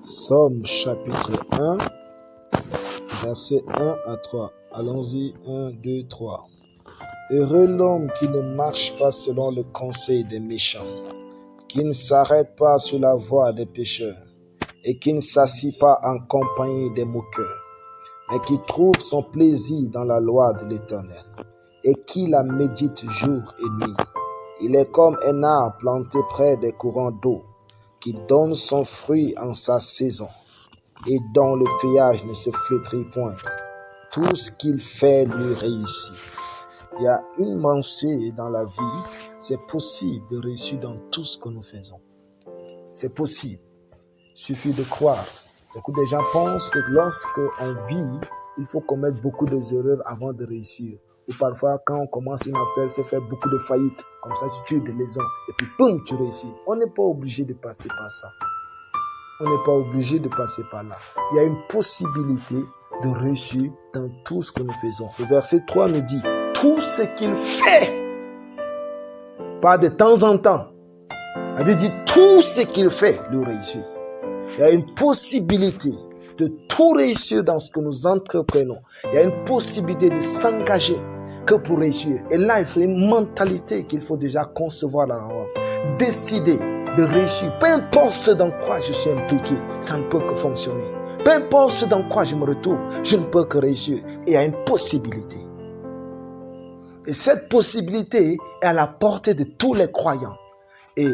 Somme chapitre 1, versets 1 à 3. Allons-y, 1, 2, 3. Heureux l'homme qui ne marche pas selon le conseil des méchants, qui ne s'arrête pas sur la voie des pécheurs, et qui ne s'assied pas en compagnie des moqueurs, mais qui trouve son plaisir dans la loi de l'Éternel, et qui la médite jour et nuit. Il est comme un arbre planté près des courants d'eau, qui donne son fruit en sa saison, et dont le feuillage ne se flétrit point. Tout ce qu'il fait lui réussit. Il y a une pensée dans la vie, c'est possible de réussir dans tout ce que nous faisons. C'est possible. Il suffit de croire. Beaucoup de gens pensent que lorsqu'on vit, il faut commettre beaucoup d'erreurs avant de réussir. Ou parfois, quand on commence une affaire, il faut faire beaucoup de faillites. Comme ça, tu tues des lésions. Et puis, boum, tu réussis. On n'est pas obligé de passer par ça. On n'est pas obligé de passer par là. Il y a une possibilité de réussir dans tout ce que nous faisons. Le verset 3 nous dit, tout ce qu'il fait, pas de temps en temps. La Bible dit, tout ce qu'il fait, lui réussit. Il y a une possibilité de tout réussir dans ce que nous entreprenons. Il y a une possibilité de s'engager que pour réussir. Et là, il faut une mentalité qu'il faut déjà concevoir à l'avance. Décider de réussir. Peu importe ce dans quoi je suis impliqué, ça ne peut que fonctionner. Peu importe ce dans quoi je me retrouve, je ne peux que réussir. Et il y a une possibilité. Et cette possibilité est à la portée de tous les croyants. Et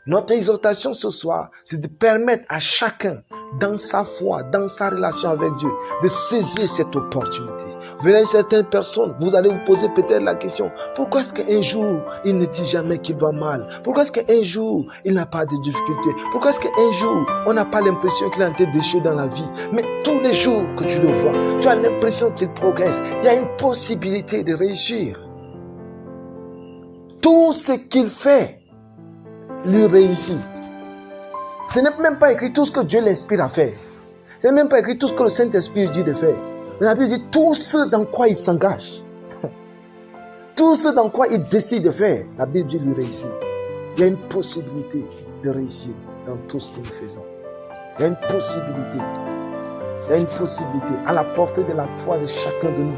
notre exhortation ce soir, c'est de permettre à chacun, dans sa foi, dans sa relation avec Dieu, de saisir cette opportunité. Vous verrez certaines personnes, vous allez vous poser peut-être la question, pourquoi est-ce qu'un jour, il ne dit jamais qu'il va mal? Pourquoi est-ce qu'un jour, il n'a pas de difficultés? Pourquoi est-ce qu'un jour, on n'a pas l'impression qu'il a été déchu dans la vie? Mais tous les jours que tu le vois, tu as l'impression qu'il progresse. Il y a une possibilité de réussir. Tout ce qu'il fait lui réussit. Ce n'est même pas écrit tout ce que Dieu l'inspire à faire. Ce n'est même pas écrit tout ce que le Saint-Esprit lui dit de faire. Mais la Bible dit tout ce dans quoi il s'engage. Tout ce dans quoi il décide de faire. La Bible dit lui réussit. Il y a une possibilité de réussir dans tout ce que nous faisons. Il y a une possibilité. Il y a une possibilité à la portée de la foi de chacun de nous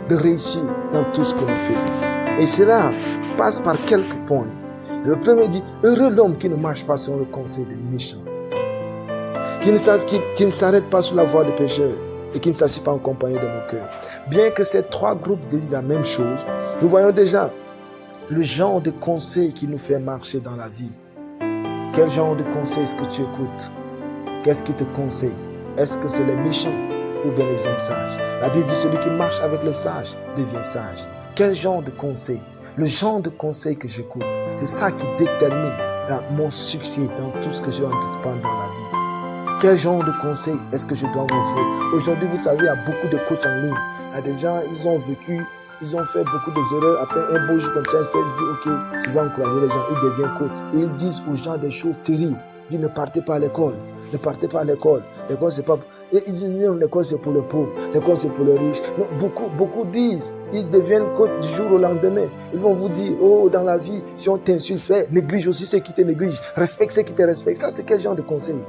de réussir dans tout ce que nous faisons. Et cela passe par quelques points. Le premier dit, heureux l'homme qui ne marche pas selon le conseil des méchants, qui ne s'arrête pas sur la voie des pécheurs et qui ne s'assied pas en compagnie de moqueurs. Bien que ces trois groupes disent la même chose, nous voyons déjà le genre de conseil qui nous fait marcher dans la vie. Quel genre de conseil est-ce que tu écoutes? Qu'est-ce qui te conseille? Est-ce que c'est les méchants ou bien les hommes sages? La Bible dit, celui qui marche avec les sages devient sage. Quel genre de conseil? Le genre de conseil que j'écoute, c'est ça qui détermine mon succès dans tout ce que je entreprends dans la vie. Quel genre de conseil est-ce que je dois m'offrir? Aujourd'hui, vous savez, il y a beaucoup de coachs en ligne. Il y a des gens, ils ont vécu, ils ont fait beaucoup d'erreurs. Après un beau jour comme ça, ils disent, ok, je vais encourager les gens. Ils deviennent coachs. Et ils disent aux gens des choses terribles. Ils disent, ne partez pas à l'école. Ne partez pas à l'école. L'école, c'est pas... Et ils disent, non, l'école, c'est pour les pauvres. L'école, c'est pour les riches. Non, beaucoup disent, ils deviennent coachs du jour au lendemain. Ils vont vous dire, oh, dans la vie, si on t'insulte, néglige aussi ceux qui te négligent. Respecte ceux qui te respectent. Ça, c'est quel genre de conseil?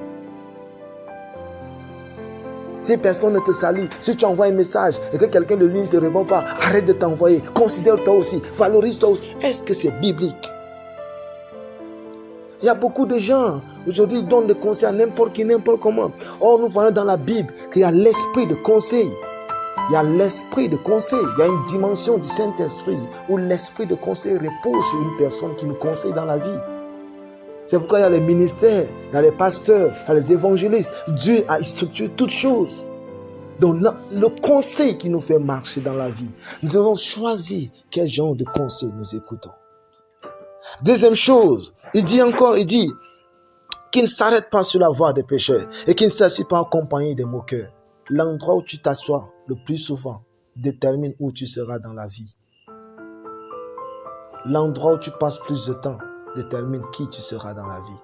Si personne ne te salue, si tu envoies un message et que quelqu'un de lui ne te répond pas, arrête de t'envoyer. Considère-toi aussi. Valorise-toi aussi. Est-ce que c'est biblique? Il y a beaucoup de gens, aujourd'hui, qui donnent des conseils à n'importe qui, n'importe comment. Or, nous voyons dans la Bible qu'il y a l'esprit de conseil. Il y a l'esprit de conseil. Il y a une dimension du Saint-Esprit où l'esprit de conseil repose sur une personne qui nous conseille dans la vie. C'est pourquoi il y a les ministères, il y a les pasteurs, il y a les évangélistes. Dieu a structuré toutes choses. Donc, le conseil qui nous fait marcher dans la vie, nous avons choisi quel genre de conseil nous écoutons. Deuxième chose, il dit qu'il ne s'arrête pas sur la voie des pécheurs et qu'il ne s'assied pas en compagnie des moqueurs. L'endroit où tu t'assois le plus souvent détermine où tu seras dans la vie. L'endroit où tu passes plus de temps détermine qui tu seras dans la vie.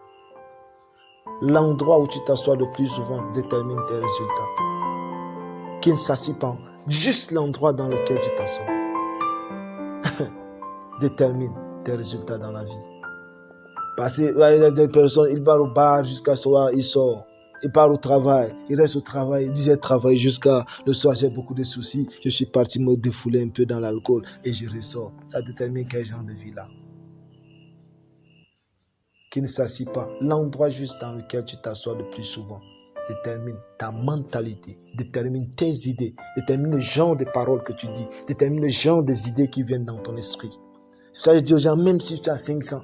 L'endroit où tu t'assois le plus souvent détermine tes résultats. Qu'il ne s'assied pas, juste l'endroit dans lequel tu t'assois détermine tes résultats dans la vie. Parce qu'il y a des personnes, ils vont au bar jusqu'à soir, ils sortent. Il part au travail, il reste au travail, il dit j'ai travaillé jusqu'à le soir, j'ai beaucoup de soucis, je suis parti me défouler un peu dans l'alcool et je ressors. Ça détermine quel genre de vie là. Qui ne s'assit pas. L'endroit juste dans lequel tu t'assois le plus souvent détermine ta mentalité, détermine tes idées, détermine le genre de paroles que tu dis, détermine le genre des idées qui viennent dans ton esprit. Ça, je dis aux gens, même si tu as 500,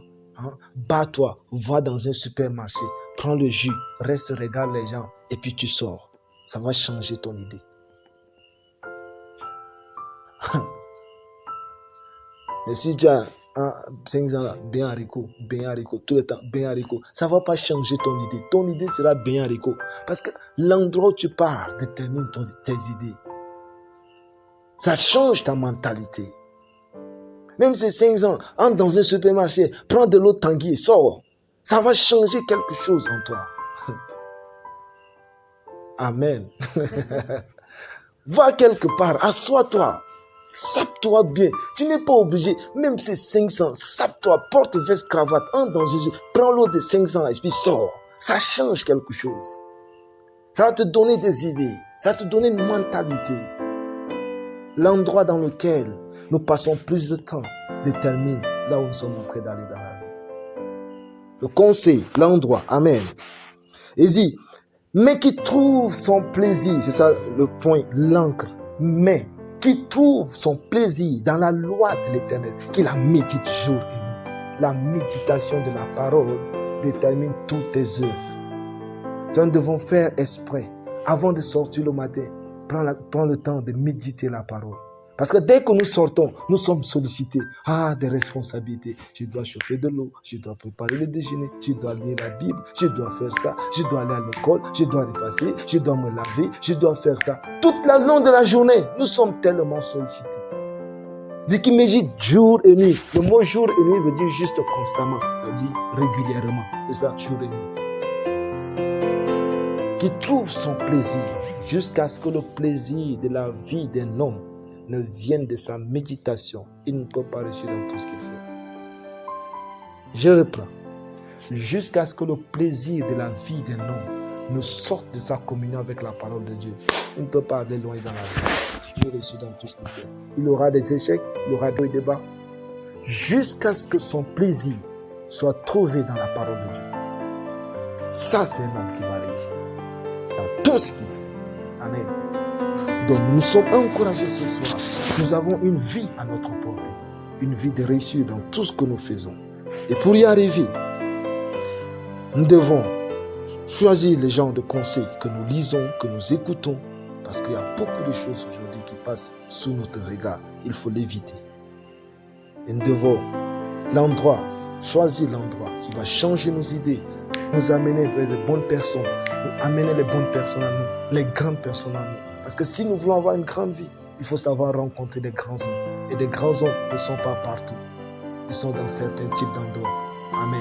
bats-toi, va dans un supermarché, prends le jus, reste, regarde les gens et puis tu sors. Ça va changer ton idée. Mais si tu as 500 là, bien haricot, tout le temps, bien haricot, ça ne va pas changer ton idée. Ton idée sera bien haricot. Parce que l'endroit où tu pars détermine tes idées. Ça change ta mentalité. Même si 500, entre dans un supermarché, prends de l'eau Tanguy, sors. Ça va changer quelque chose en toi. Amen. Va quelque part, assois-toi. Sape-toi bien. Tu n'es pas obligé, même si 500, sape-toi, porte veste, cravate, entre dans une... Prends l'eau de 500 et puis sors. Ça change quelque chose. Ça va te donner des idées. Ça va te donner une mentalité. L'endroit dans lequel nous passons plus de temps détermine là où nous sommes en train d'aller dans la vie. Le conseil, l'endroit, amen. Il dit, mais qui trouve son plaisir, c'est ça le point, l'encre, mais qui trouve son plaisir dans la loi de l'Éternel, qui la médite jour et nuit. La méditation de la parole détermine toutes tes œuvres. Nous devons faire exprès, avant de sortir le matin, prends le temps de méditer la parole. Parce que dès que nous sortons, nous sommes sollicités. Des responsabilités. Je dois chauffer de l'eau, je dois préparer le déjeuner, je dois lire la Bible, je dois faire ça, je dois aller à l'école, je dois repasser, je dois me laver, je dois faire ça. Toute la long de la journée, nous sommes tellement sollicités. Dit qu'il médite jour et nuit. Le mot jour et nuit veut dire juste constamment. Ça veut dire régulièrement. C'est ça, jour et nuit. Qui trouve son plaisir jusqu'à ce que le plaisir de la vie d'un homme ne vienne de sa méditation. Il ne peut pas réussir dans tout ce qu'il fait. Je reprends. Jusqu'à ce que le plaisir de la vie d'un homme ne sorte de sa communion avec la parole de Dieu. Il ne peut pas aller loin dans la vie. Il réussit dans tout ce qu'il fait. Il aura des échecs, il aura des débats. Jusqu'à ce que son plaisir soit trouvé dans la parole de Dieu. Ça, c'est un homme qui va réussir dans tout ce qu'il fait. Amen. Donc nous sommes encouragés ce soir. Nous avons une vie à notre portée. Une vie de réussite dans tout ce que nous faisons. Et pour y arriver, nous devons choisir les genres de conseils que nous lisons, que nous écoutons. Parce qu'il y a beaucoup de choses aujourd'hui qui passent sous notre regard. Il faut l'éviter. Et nous devons choisir l'endroit qui va changer nos idées, nous amener vers de bonnes personnes, nous amener les bonnes personnes à nous, les grandes personnes à nous. Parce que si nous voulons avoir une grande vie, il faut savoir rencontrer des grands hommes. Et des grands hommes ne sont pas partout. Ils sont dans certains types d'endroits. Amen.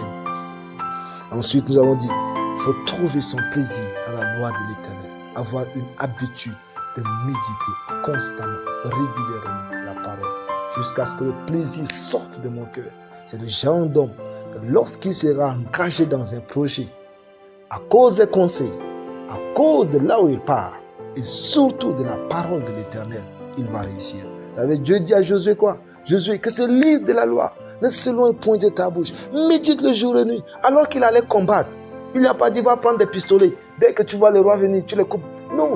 Ensuite, nous avons dit, il faut trouver son plaisir dans la loi de l'Éternel. Avoir une habitude de méditer constamment, régulièrement la parole. Jusqu'à ce que le plaisir sorte de mon cœur. C'est le genre d'homme que lorsqu'il sera engagé dans un projet, à cause des conseils, à cause de là où il part, et surtout de la parole de l'Éternel, il va réussir. Vous savez, Dieu dit à Josué quoi? Josué, que ce livre de la loi ne s'éloigne point de ta bouche. Médite le jour et nuit. Alors qu'il allait combattre, il lui a pas dit, va prendre des pistolets. Dès que tu vois le roi venir, tu les coupes. Non.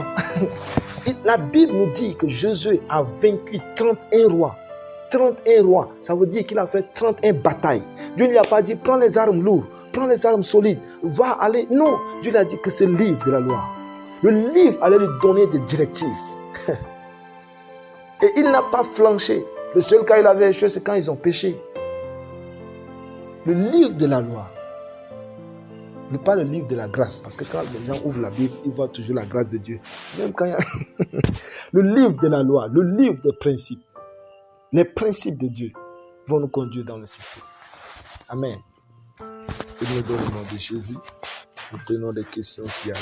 La Bible nous dit que Josué a vaincu 31 rois. 31 rois, ça veut dire qu'il a fait 31 batailles. Dieu ne lui a pas dit, prends les armes lourdes, prends les armes solides, va aller. Non, Dieu lui a dit que c'est le livre de la loi. Le livre allait lui donner des directives. Et il n'a pas flanché. Le seul cas où il avait échoué, c'est quand ils ont péché. Le livre de la loi. Pas le livre de la grâce. Parce que quand les gens ouvrent la Bible, ils voient toujours la grâce de Dieu. Même quand il y a... Le livre de la loi, le livre des principes. Les principes de Dieu vont nous conduire dans le succès. Amen. Et nous dans le nom de Jésus. Nous prenons des questions s'il y a.